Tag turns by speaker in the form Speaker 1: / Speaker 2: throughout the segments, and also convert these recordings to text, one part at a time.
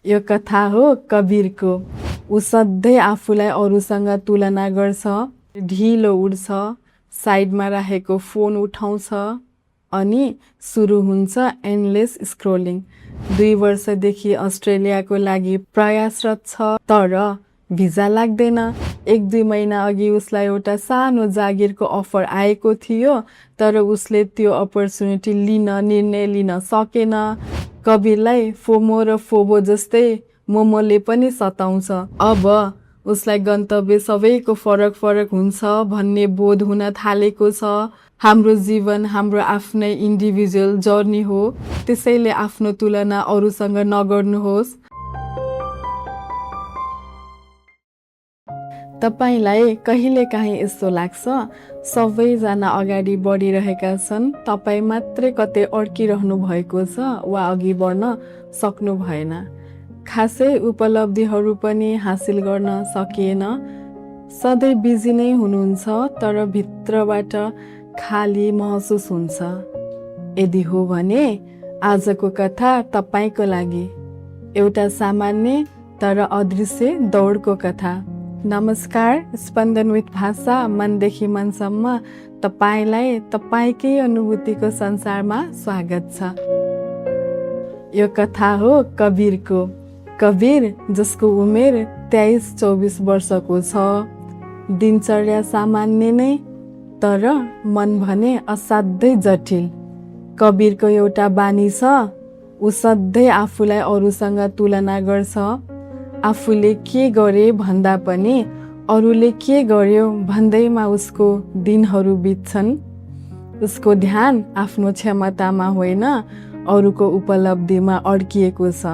Speaker 1: यो कथा हो कबीरको। ऊ सधैँ आफूलाई अरूसँग तुलना गर्छ, ढिलो उड्छ, साइडमा राखेको फोन उठाउँछ अनि सुरु हुन्छ एन्डलेस स्क्रोलिङ। 2 वर्षदेखि अस्ट्रेलियाको लागि प्रयासरत छ, तर भिजा लाग्दैन। 1-2 महिना अघि उसलाई एउटा सानो जागिरको अफर आएको थियो, तर उसले त्यो अपर्च्युनिटी निर्णय लिन सकेन। कबीरलाई फोमो र फोबो जस्तै मोमोले पनि सताउँछ। अब उसलाई गन्तव्य सबैको फरक हुन्छ भन्ने बोध हुन थालेको छ। हाम्रो जीवन हाम्रो आफ्नै इन्डिभिजुअल जर्नी हो, त्यसैले आफ्नो तुलना अरूसँग नगर्नुहोस्। तपाईलाई कहिलेकाहीँ यस्तो लाग्छ सबैजना अगाडि बढिरहेका छन्, तपाईँ मात्रै कतै अड्किरहनु भएको छ वा अघि बढ्न सक्नु भएन। खासै उपलब्धिहरू पनि हासिल गर्न सकिएन। सधैँ बिजी नै हुनुहुन्छ, तर भित्रबाट खाली महसुस हुन्छ। यदि हो भने आजको कथा तपाईको लागि एउटा सामान्य तर अदृश्य दौडको कथा। नमस्कार, स्पन्दन विथ भाषा मनदेखि मनसम्म तपाईलाई तपाईकै अनुभूतिको संसारमा स्वागत छ। यो कथा हो कबीरको। कबीर, जसको उमेर 23-24 वर्षको छ, दिनचर्या सामान्य नै, तर मन भने असाध्यै जटिल। कबीरको एउटा बानी छ, ऊ सधैँ आफूलाई अरूसँग तुलना गर्छ। आफूले के गरे भन्दा पनि अरूले के गर्यो भन्दैमा उसको दिनहरू बित्छन्। उसको ध्यान आफ्नो क्षमतामा होइन, अरूको उपलब्धिमा अड्किएको छ।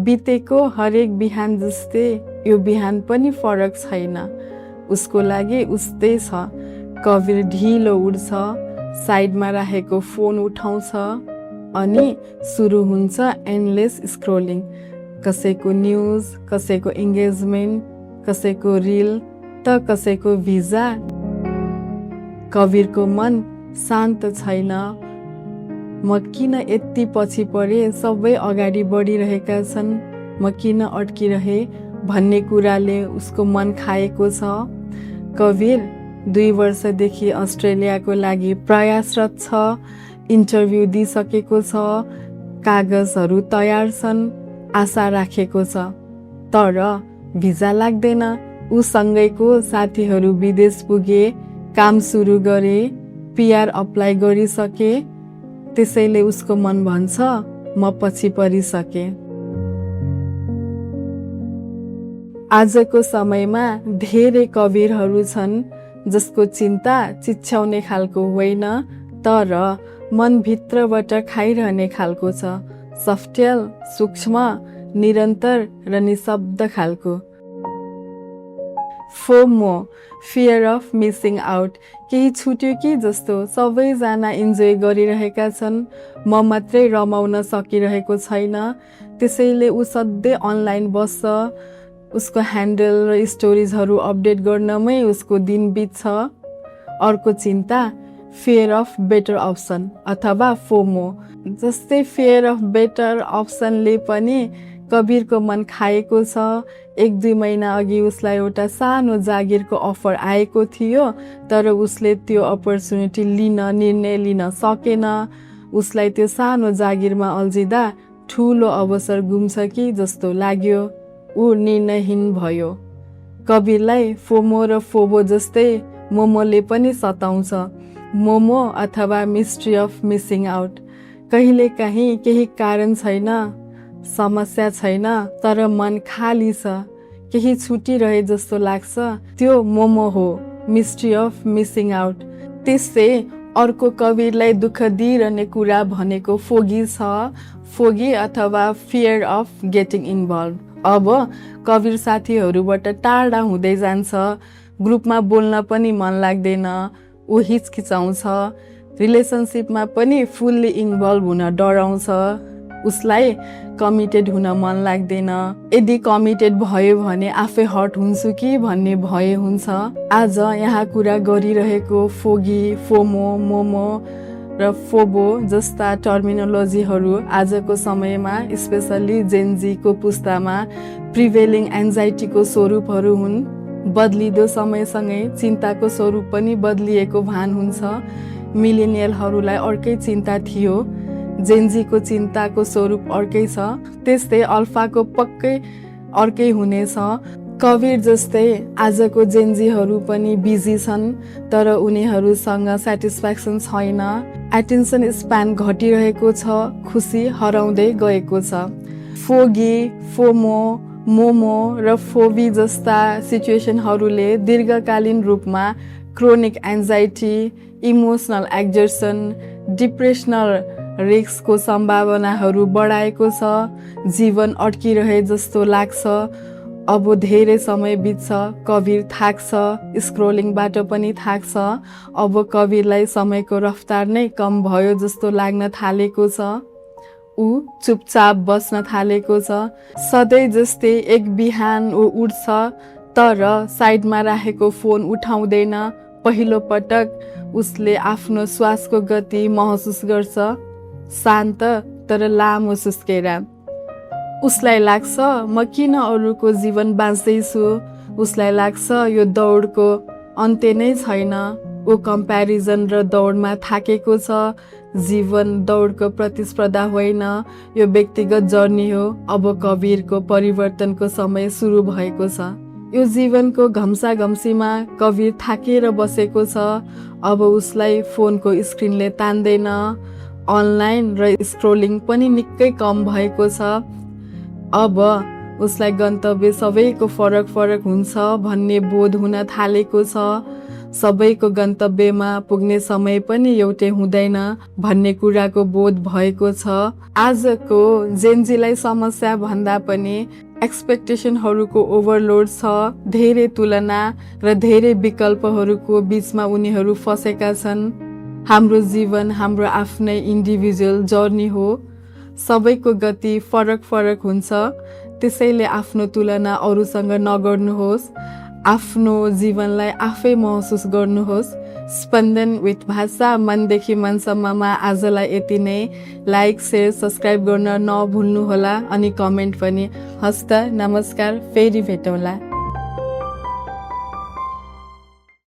Speaker 1: बितेको हरेक बिहान जस्तै यो बिहान पनि फरक छैन। उसको लागि उस्तै छ। कबीर ढिलो उड्छ, साइडमा राखेको फोन उठाउँछ अनि सुरु हुन्छ एन्डलेस स्क्रोलिङ। कसैको न्युज, कसैको इङ्गेजमेन्ट, कसैको रिल त कसैको भिजा। कबीरको मन शान्त छैन। म किन यति पछि परे, सबै अगाडि बढिरहेका छन्, म किन अड्किरहे भन्ने कुराले उसको मन खाएको छ। कबीर 2 वर्षदेखि अस्ट्रेलियाको लागि प्रयासरत छ, इन्टरभ्यू दिइसकेको छ, कागजहरू तयार छन्, आशा राखेको छ, तर भिजा लाग्दैन। उसँगैको साथीहरू विदेश पुगे, काम सुरु गरे, PR अप्लाई गरिसके, त्यसैले उसको मन भन्छ म पछि परिसके। आजको समयमा धेरै कबीरहरू छन् जसको चिन्ता चिच्याउने खालको होइन, तर मनभित्रबाट खाइरहने खालको छ। सफ्टेल, सूक्ष्म, निरन्तर र निशब्द खालको। FOMO, fear of missing out. केही छुट्यो कि जस्तो, सबैजना इन्जोय गरिरहेका छन्, म मात्रै रमाउन सकिरहेको छैन। त्यसैले ऊ सधैँ अनलाइन बस्छ। उसको ह्यान्डल र स्टोरिजहरू अपडेट गर्नमै उसको दिन बित्छ। अर्को चिन्ता फियर अफ बेटर अप्सन अथवा फोमो। जस्तै फियर अफ बेटर अप्सनले पनि कबीरको मन खाएको छ। 1-2 महिना अघि उसलाई एउटा सानो जागिरको अफर आएको थियो, तर उसले त्यो अपर्च्युनिटी निर्णय लिन सकेन। उसलाई त्यो सानो जागिरमा अल्झिँदा ठुलो अवसर गुम्छ कि जस्तो लाग्यो। ऊ निर्णयहीन भयो। कबीरलाई फोमो र फोबो जस्तै मोमोले पनि सताउँछ। मोमो अथवा मिस्ट्री अफ मिसिङ आउट। कहिलेकाहीँ केही कारण छैन, समस्या छैन, तर मन खाली छ, केही छुटिरहे जस्तो लाग्छ। त्यो मोमो हो, मिस्ट्री अफ मिसिङ आउट। त्यसै अर्को कबीरलाई दुःख दिइरहने कुरा भनेको फोगी छ। फोगी अथवा फियर अफ गेटिङ इन्भल्भ। अब कबीर साथीहरूबाट टाढा हुँदै जान्छ, ग्रुपमा बोल्न पनि मन लाग्दैन, ऊ हिचकिचाउँछ, रिलेसनसिपमा पनि फुल्ली इन्भल्भ हुन डराउँछ, उसलाई कमिटेड हुन मन लाग्दैन। यदि कमिटेड भयो भने आफै हर्ट हुन्छु कि भन्ने भय हुन्छ। आज यहाँ कुरा गरिरहेको फोगी, फोमो, मोमो र र फोबो जस्ता टर्मिनोलोजीहरू आजको समयमा स्पेसल्ली जेनजीको पुस्तामा प्रिभेलिङ एन्जाइटीको स्वरूपहरू हुन्। बदलिदो समयसँगै चिन्ताको स्वरूप पनि बदलिएको भान हुन्छ। मिलेनियलहरूलाई अर्कै चिन्ता थियो, जेनजीको चिन्ताको स्वरूप अर्कै छ, त्यस्तै अल्फाको पक्कै अर्कै हुनेछ। कवीर जस्तै आजको जेनजीहरू पनि बिजी छन्, तर उनीहरूसँग सेटिस्फ्याक्सन छैन। एटेन्सन स्प्यान घटिरहेको छ, खुसी हराउँदै गएको छ। फोगी, फोमो, मोमो र फोबी जस्ता सिचुएसनहरूले दीर्घकालीन रूपमा क्रोनिक एन्जाइटी, इमोसनल एक्जर्सन, डिप्रेसनल रिस्कको सम्भावनाहरू बढाएको छ। जीवन अड्किरहे जस्तो लाग्छ। अब धेरै समय बित्छ, कवीर थाक्छ, स्क्रोलिङबाट पनि थाक्छ। अब कवीरलाई समयको रफ्तार नै कम भयो जस्तो लाग्न थालेको छ। ऊ चुपचाप बस्न थालेको छ। सधैँ जस्तै एक बिहान ऊ उठ्छ, तर साइडमा राखेको फोन उठाउँदैन। पहिलो पटक उसले आफ्नो श्वासको गति महसुस गर्छ, शान्त तर लामो सुस्केर। उसलाई लाग्छ म किन अरूको जीवन बाँच्दैछु। उसलाई लाग्छ यो दौडको अन्त्य नै छैन। ऊ कम्प्यारिजन र दौडमा थाकेको छ। जीवन दौडको प्रतिस्पर्धा होइन, यो व्यक्तिगत जर्नी हो। अब कवीरको परिवर्तनको समय सुरु भएको छ। यो जीवनको घम्साघम्सीमा कवीर थाकेर बसेको छ। अब उसलाई फोनको स्क्रिनले तान्दैन। अनलाइन र स्क्रोलिङ पनि निकै कम भएको छ। अब उसलाई गन्तव्य सबैको फरक फरक हुन्छ भन्ने बोध हुन थालेको छ। सबैको गन्तव्यमा पुग्ने समय पनि एउटै हुँदैन भन्ने कुराको बोध भएको छ। आजको जेनजीलाई समस्या भन्दा पनि एक्सपेक्टेसनहरूको ओभरलोड छ। धेरै तुलना र धेरै विकल्पहरूको बिचमा उनीहरू फसेका छन्। हाम्रो जीवन हाम्रो आफ्नै इन्डिभिजुअल जर्नी हो। सबैको गति फरक फरक हुन्छ, त्यसैले आफ्नो तुलना अरूसँग नगर्नुहोस्। आफ्नो जीवनलाई आफै महसुस गर्नुहोस्। स्पन्दन विथ भाषा मनदेखि मनसम्ममा आजलाई यति नै। लाइक, सेयर, सब्सक्राइब गर्न नभुल्नुहोला अनि कमेन्ट पनि। हस्त, नमस्कार, फेरि भेटौँला।